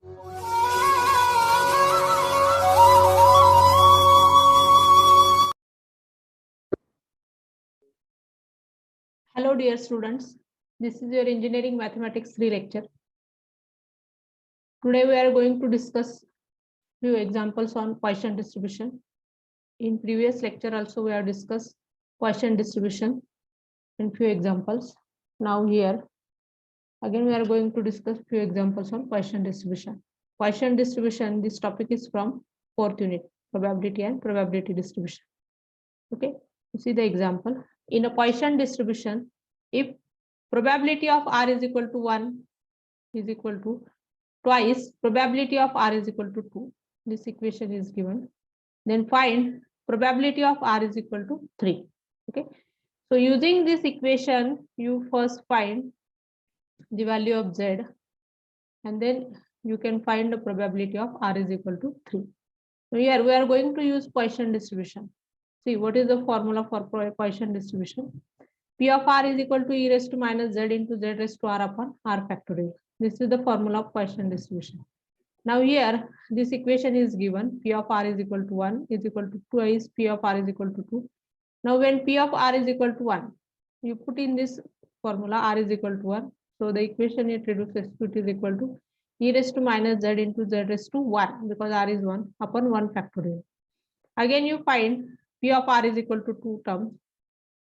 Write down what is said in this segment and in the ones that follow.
Hello dear students, this is your Engineering Mathematics 3 lecture. Today we are going to discuss few examples on Poisson distribution. In previous lecture also we have discussed Poisson distribution in few examples. Now here again we are going to discuss few examples on Poisson distribution. Poisson distribution, this topic is from 4th unit, probability and probability distribution. Okay, you see the example. In a Poisson distribution, if probability of R is equal to 1 is equal to twice probability of R is equal to 2. This equation is given. Then find probability of R is equal to 3. Okay. So using this equation, you first find the value of Z, and then you can find the probability of R is equal to 3. So here we are going to use Poisson distribution. See, what is the formula for Poisson distribution? P of R is equal to e raised to minus Z into Z raised to R upon R factorial. This is the formula of Poisson distribution. Now here, this equation is given. P of R is equal to 1 is equal to twice P of R is equal to 2. Now when P of R is equal to 1, you put in this formula R is equal to 1. So the equation it reduces to it is equal to e raised to minus Z into Z raised to 1 because R is 1 upon 1 factorial. Again you find P of R is equal to 2 terms,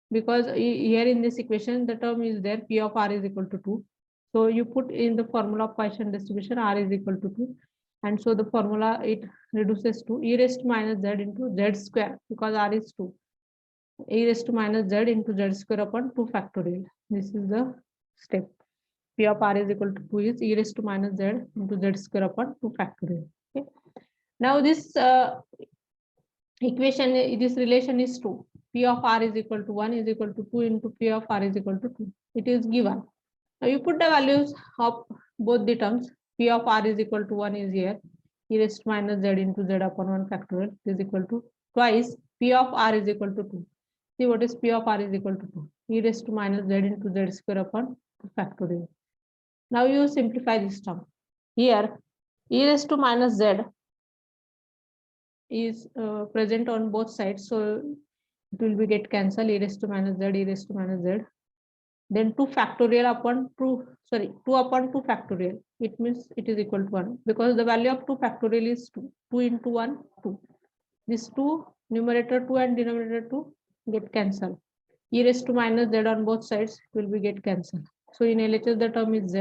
because here in this equation the term is there, P of R is equal to 2. So you put in the formula of Poisson distribution R is equal to 2, and so the formula it reduces to e raised to minus Z into Z square because R is 2, e raised to minus Z into Z square upon 2 factorial. This is the step. P of R is equal to 2 is e raised to minus Z into Z square upon 2 factorial. Okay. Now this equation, this relation is 2. P of R is equal to 1 is equal to 2 into P of R is equal to 2. It is given. Now you put the values of both the terms. P of R is equal to 1 is here. E raised to minus Z into Z upon 1 factorial is equal to twice P of R is equal to 2. See what is P of R is equal to 2. E raised to minus Z into Z square upon 2 factorial. Now you simplify this term. Here e raised to minus Z is present on both sides, so it will be get cancelled, e raised to minus Z, e raised to minus Z. Then 2 factorial upon 2 upon 2 factorial. It means it is equal to 1 because the value of 2 factorial is 2. 2 into 1, 2. This 2, numerator 2 and denominator 2 get cancelled. E raised to minus Z on both sides will be get cancelled. So in LHS the term is Z,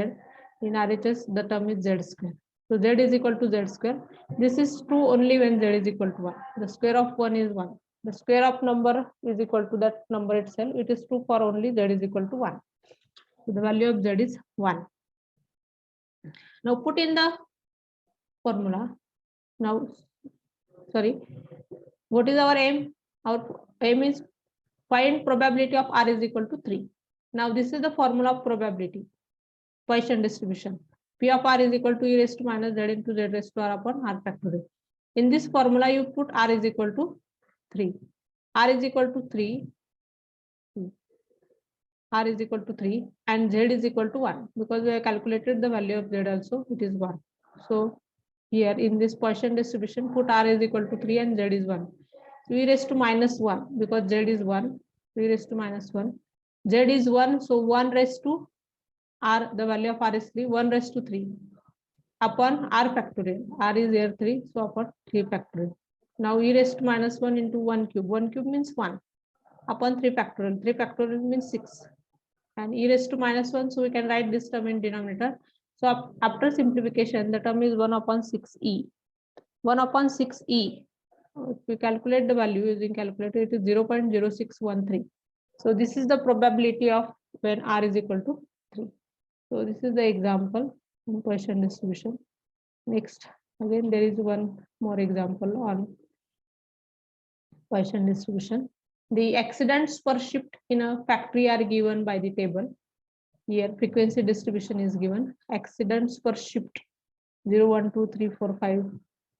in RHS the term is Z square. So Z is equal to Z square. This is true only when Z is equal to 1. The square of 1 is 1. The square of number is equal to that number itself. It is true for only Z is equal to 1. So the value of Z is 1. Now put in the formula. Now, sorry, what is our aim? Our aim is find probability of R is equal to 3. Now this is the formula of probability, Poisson distribution. P of R is equal to e raised to minus Z into Z raised to R upon R factorial. In this formula, you put R is equal to 3. R is equal to 3. R is equal to 3 and Z is equal to 1 because we have calculated the value of Z also, it is 1. So here in this Poisson distribution, put R is equal to 3 and Z is 1. So e raised to minus 1 because Z is 1. E raised to minus 1. Z is 1, so 1 raised to R, the value of R is 3, 1 raised to 3 upon R factorial. R is here 3, so upon 3 factorial. Now e raised to minus 1 into 1 cube. 1 cube means 1 upon 3 factorial. 3 factorial means 6. And e raised to minus 1, so we can write this term in denominator. So after simplification, the term is 1 upon 6e. 1 upon 6e. If we calculate the value using calculator, it is 0.0613. So this is the probability of when R is equal to 3. So this is the example in Poisson distribution. Next, again there is one more example on Poisson distribution. The accidents per shift in a factory are given by the table. Here frequency distribution is given. Accidents per shift 0, 1, 2, 3, 4, 5.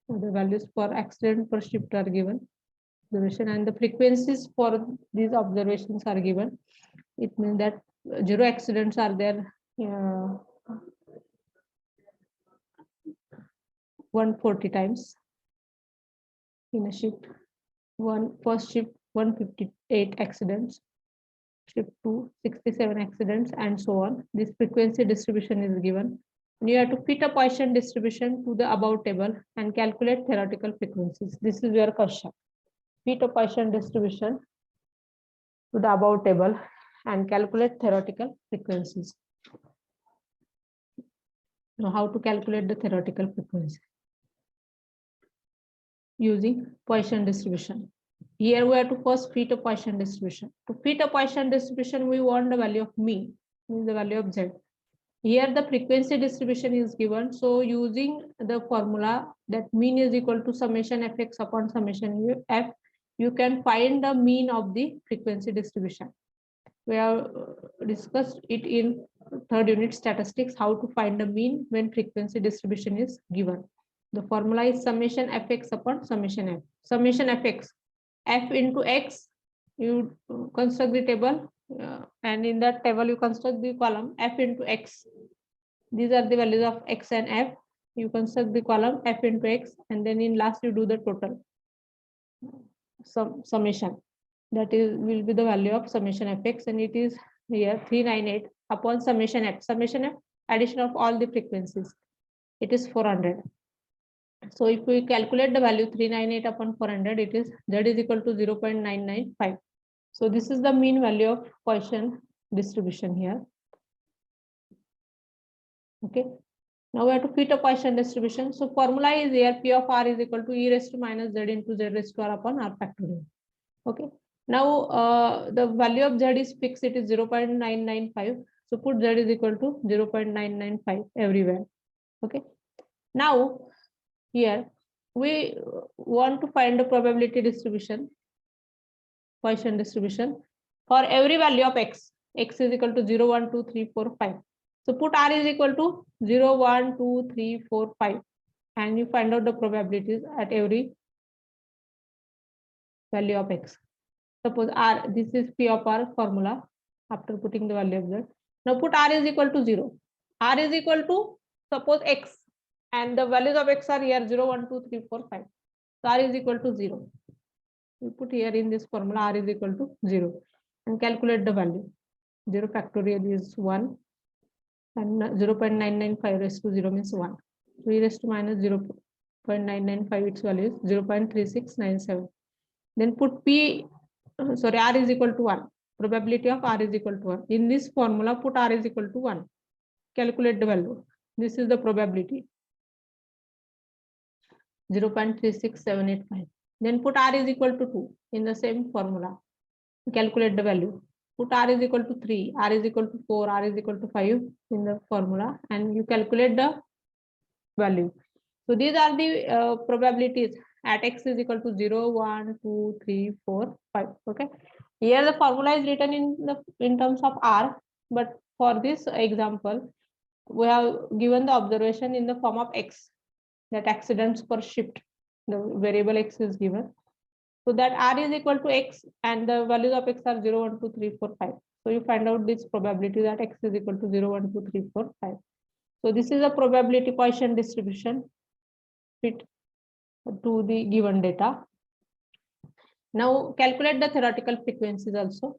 The values for accident per shift are given. Observation and the frequencies for these observations are given. It means that 0 accidents are there. 140 times in a shift. First shift 158 accidents, shift 2 67 accidents, and so on. This frequency distribution is given. And you have to fit a Poisson distribution to the above table and calculate theoretical frequencies. This is your question. Fit a Poisson distribution to the above table and calculate theoretical frequencies. Now, how to calculate the theoretical frequency? Using Poisson distribution. Here we have to first fit a Poisson distribution. To fit a Poisson distribution, we want the value of mean, means the value of z. Here the frequency distribution is given. So using the formula that mean is equal to summation fx upon summation f, you can find the mean of the frequency distribution. We have discussed it in third unit statistics, how to find the mean when frequency distribution is given. The formula is summation fx upon summation f. Summation fx, f into x, you construct the table, and in that table you construct the column f into x. These are the values of x and f. You construct the column f into x, and then in last you do the total summation. That is will be the value of summation fx, and it is here 398 upon summation f. Summation f, addition of all the frequencies. It is 400. So if we calculate the value 398 upon 400, it is z is equal to 0.995. So this is the mean value of Poisson distribution here. Okay. Now we have to fit a Poisson distribution. So formula is here, P of r is equal to e raised to minus z into z raised to r upon r factorial. Okay. Now the value of z is fixed, it is 0.995. So put z is equal to 0.995 everywhere. Okay. Now here we want to find the probability distribution, Poisson distribution for every value of x. X is equal to 0, 1, 2, 3, 4, 5. So put r is equal to 0, 1, 2, 3, 4, 5, and you find out the probabilities at every value of x. Suppose r, this is P of r formula after putting the value of z. Now put r is equal to 0. R is equal to, suppose x, and the values of x are here 0, 1, 2, 3, 4, 5. So r is equal to 0. We put here in this formula r is equal to 0 and calculate the value. 0 factorial is 1, and 0.995 raised to 0 means 1. 3 raised to minus 0.995, its value is 0.3697. Then put p, sorry, r is equal to 1. Probability of r is equal to 1. In this formula, put r is equal to 1. Calculate the value. This is the probability. 0.36785. Then put r is equal to 2 in the same formula. Calculate the value. Put r is equal to 3, r is equal to 4, r is equal to 5 in the formula, and you calculate the value. So these are the probabilities at x is equal to 0, 1, 2, 3, 4, 5. Okay. Here the formula is written in terms of r, but for this example, we have given the observation in the form of x, that accidents per shift. The variable x is given. So that r is equal to x, and the values of x are 0, 1, 2, 3, 4, 5. So you find out this probability that x is equal to 0, 1, 2, 3, 4, 5. So this is a probability Poisson distribution fit to the given data. Now calculate the theoretical frequencies also.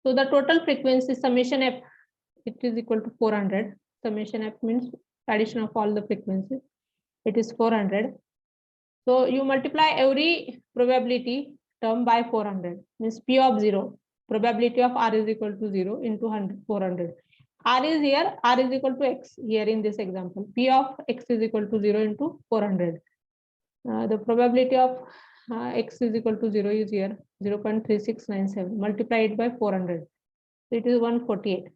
So the total frequency summation f, it is equal to 400. Summation f means addition of all the frequencies. It is 400. So you multiply every probability term by 400, means P of 0. Probability of r is equal to 0 into 400. R is here, r is equal to x here in this example. P of x is equal to 0 into 400. The probability of x is equal to 0 is here 0.3697. Multiply it by 400. So it is 148.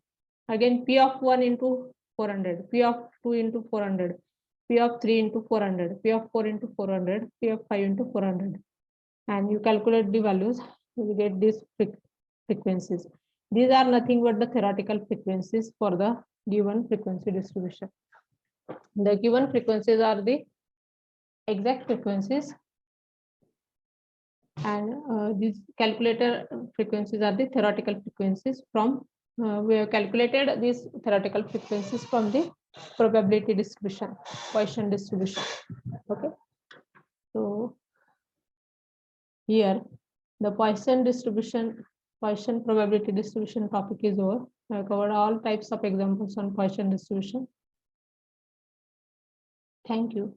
Again, P of 1 into 400, P of 2 into 400. P of 3 into 400, P of 4 into 400, P of 5 into 400. And you calculate the values, you get these frequencies. These are nothing but the theoretical frequencies for the given frequency distribution. The given frequencies are the exact frequencies, and these calculator frequencies are the theoretical frequencies from, we have calculated these theoretical frequencies from the probability distribution, Poisson distribution. Okay, so here the Poisson distribution, Poisson probability distribution topic is over. I covered all types of examples on Poisson distribution. Thank you.